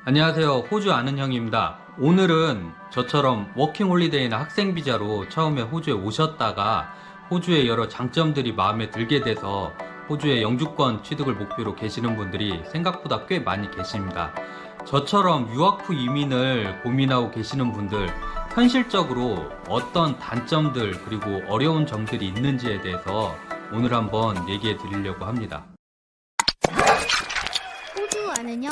안녕하세요. 호주 아는 형입니다. 오늘은 저처럼 워킹홀리데이나 학생비자로 처음에 호주에 오셨다가 호주의 여러 장점들이 마음에 들게 돼서 호주의 영주권 취득을 목표로 계시는 분들이 생각보다 꽤 많이 계십니다. 저처럼 유학 후 이민을 고민하고 계시는 분들, 현실적으로 어떤 단점들 그리고 어려운 점들이 있는지에 대해서 오늘 한번 얘기해 드리려고 합니다. 호주 아는 형.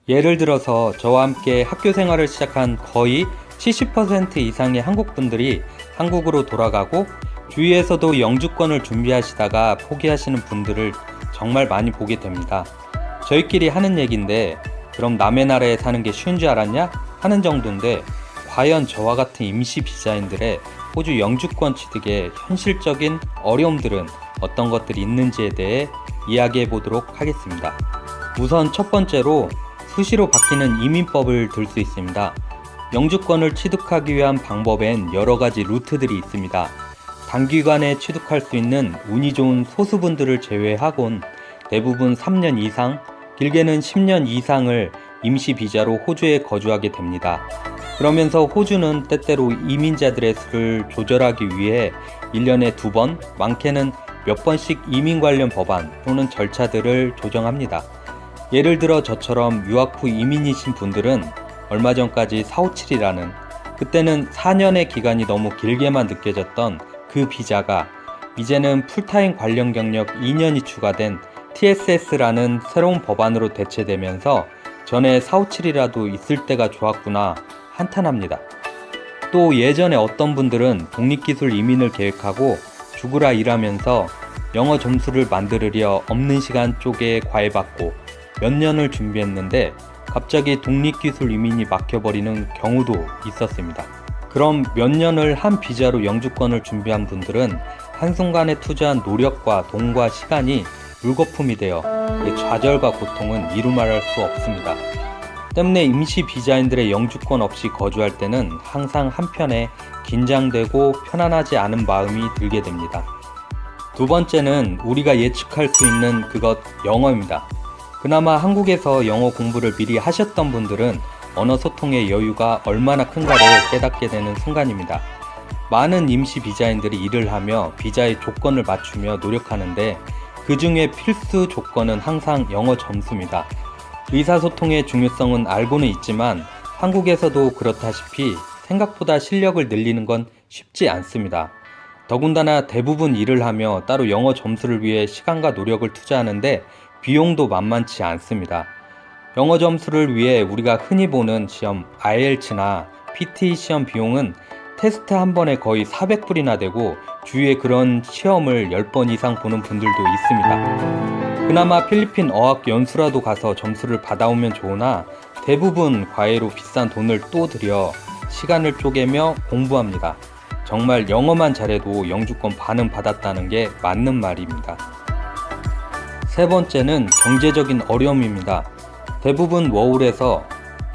예를 들어서 저와 함께 학교 생활을 시작한 거의 70% 이상의 한국 분들이 한국으로 돌아가고 주위에서도 영주권을 준비하시다가 포기하시는 분들을 정말 많이 보게 됩니다. 저희끼리 하는 얘기인데 그럼 남의 나라에 사는 게 쉬운 줄 알았냐? 하는 정도인데 과연 저와 같은 임시 비자인들의 호주 영주권 취득의 현실적인 어려움들은 어떤 것들이 있는지에 대해 이야기해 보도록 하겠습니다. 우선 첫 번째로 수시로 바뀌는 이민법을 들 수 있습니다. 영주권을 취득하기 위한 방법엔 여러 가지 루트들이 있습니다. 단기간에 취득할 수 있는 운이 좋은 소수분들을 제외하곤 대부분 3년 이상, 길게는 10년 이상을 임시 비자로 호주에 거주하게 됩니다. 그러면서 호주는 때때로 이민자들의 수를 조절하기 위해 1년에 2번, 많게는 몇 번씩 이민 관련 법안 또는 절차들을 조정합니다. 예를 들어 저처럼 유학 후 이민이신 분들은 얼마 전까지 457이라는 그때는 4년의 기간이 너무 길게만 느껴졌던 그 비자가 이제는 풀타임 관련 경력 2년이 추가된 TSS라는 새로운 법안으로 대체되면서 전에 457이라도 있을 때가 좋았구나 한탄합니다. 또 예전에 어떤 분들은 독립기술 이민을 계획하고 죽으라 일하면서 영어 점수를 만들으려 없는 시간 쪼개 과외받고 몇 년을 준비했는데 갑자기 독립기술 이민이 막혀버리는 경우도 있었습니다. 그럼 몇 년을 한 비자로 영주권을 준비한 분들은 한순간에 투자한 노력과 돈과 시간이 물거품이 되어 좌절과 고통은 이루 말할 수 없습니다. 때문에 임시 비자인들의 영주권 없이 거주할 때는 항상 한편에 긴장되고 편안하지 않은 마음이 들게 됩니다. 두 번째는 우리가 예측할 수 있는 그것 영어입니다. 그나마 한국에서 영어 공부를 미리 하셨던 분들은 언어 소통의 여유가 얼마나 큰가를 깨닫게 되는 순간입니다. 많은 임시 비자인들이 일을 하며 비자의 조건을 맞추며 노력하는데 그 중에 필수 조건은 항상 영어 점수입니다. 의사소통의 중요성은 알고는 있지만 한국에서도 그렇다시피 생각보다 실력을 늘리는 건 쉽지 않습니다. 더군다나 대부분 일을 하며 따로 영어 점수를 위해 시간과 노력을 투자하는데 비용도 만만치 않습니다. 영어 점수를 위해 우리가 흔히 보는 시험 IELTS나 PT 시험 비용은 테스트 한 번에 거의 400불이나 되고 주위에 그런 시험을 10번 이상 보는 분들도 있습니다. 그나마 필리핀 어학 연수라도 가서 점수를 받아오면 좋으나 대부분 과외로 비싼 돈을 또 들여 시간을 쪼개며 공부합니다. 정말 영어만 잘해도 영주권 반은 받았다는 게 맞는 말입니다. 세 번째는 경제적인 어려움입니다. 대부분 워홀에서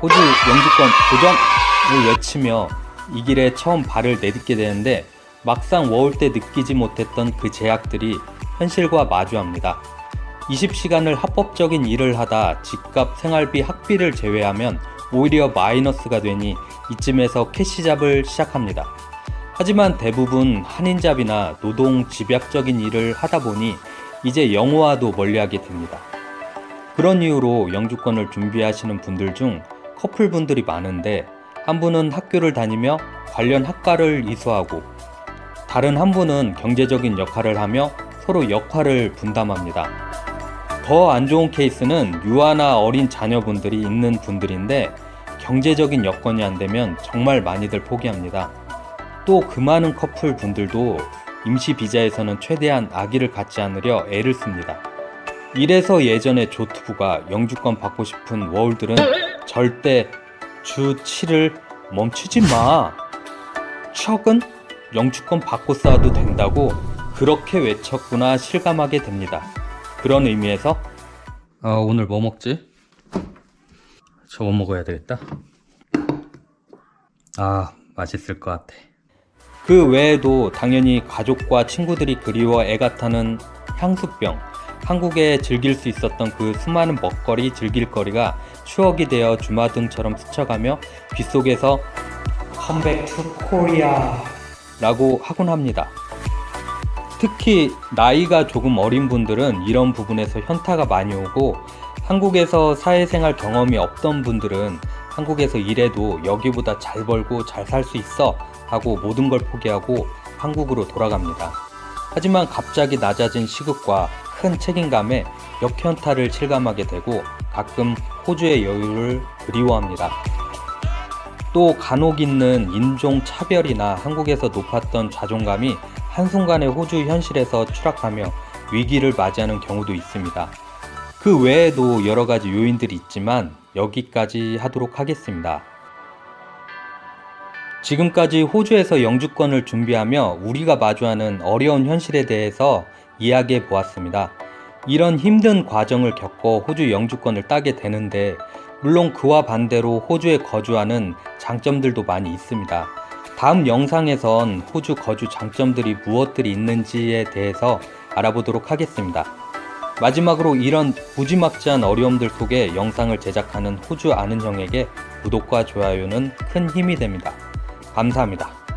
호주 영주권 도전을 외치며 이 길에 처음 발을 내딛게 되는데 막상 워홀 때 느끼지 못했던 그 제약들이 현실과 마주합니다. 20시간을 합법적인 일을 하다 집값, 생활비, 학비를 제외하면 오히려 마이너스가 되니 이쯤에서 캐시잡을 시작합니다. 하지만 대부분 한인잡이나 노동 집약적인 일을 하다 보니 이제 영어와도 멀리하게 됩니다. 그런 이유로 영주권을 준비하시는 분들 중 커플분들이 많은데 한 분은 학교를 다니며 관련 학과를 이수하고 다른 한 분은 경제적인 역할을 하며 서로 역할을 분담합니다. 더 안 좋은 케이스는 유아나 어린 자녀분들이 있는 분들인데 경제적인 여건이 안 되면 정말 많이들 포기합니다. 또 그 많은 커플 분들도 임시 비자에서는 최대한 아기를 갖지 않으려 애를 씁니다. 이래서 예전에 조투부가 영주권 받고 싶은 워홀들은 절대 주 7을 멈추지 마. 척은 영주권 받고 싸워도 된다고 그렇게 외쳤구나 실감하게 됩니다. 그런 의미에서 오늘 뭐 먹지? 저거 먹어야 되겠다. 맛있을 것 같아. 그 외에도 당연히 가족과 친구들이 그리워 애가 타는 향수병, 한국에 즐길 수 있었던 그 수많은 먹거리, 즐길거리가 추억이 되어 주마등처럼 스쳐가며 귓속에서 컴백 투 코리아 라고 하곤 합니다. 특히 나이가 조금 어린 분들은 이런 부분에서 현타가 많이 오고, 한국에서 사회생활 경험이 없던 분들은 한국에서 일해도 여기보다 잘 벌고 잘 살 수 있어 하고 모든 걸 포기하고 한국으로 돌아갑니다. 하지만 갑자기 낮아진 시급과 큰 책임감에 역현타를 실감하게 되고 가끔 호주의 여유를 그리워합니다. 또 간혹 있는 인종 차별이나 한국에서 높았던 자존감이 한순간에 호주 현실에서 추락하며 위기를 맞이하는 경우도 있습니다. 그 외에도 여러 가지 요인들이 있지만 여기까지 하도록 하겠습니다. 지금까지 호주에서 영주권을 준비하며 우리가 마주하는 어려운 현실에 대해서 이야기해 보았습니다. 이런 힘든 과정을 겪어 호주 영주권을 따게 되는데, 물론 그와 반대로 호주에 거주하는 장점들도 많이 있습니다. 다음 영상에선 호주 거주 장점들이 무엇들이 있는지에 대해서 알아보도록 하겠습니다. 마지막으로 이런 무지막지한 어려움들 속에 영상을 제작하는 호주 아는 형에게 구독과 좋아요는 큰 힘이 됩니다. 감사합니다.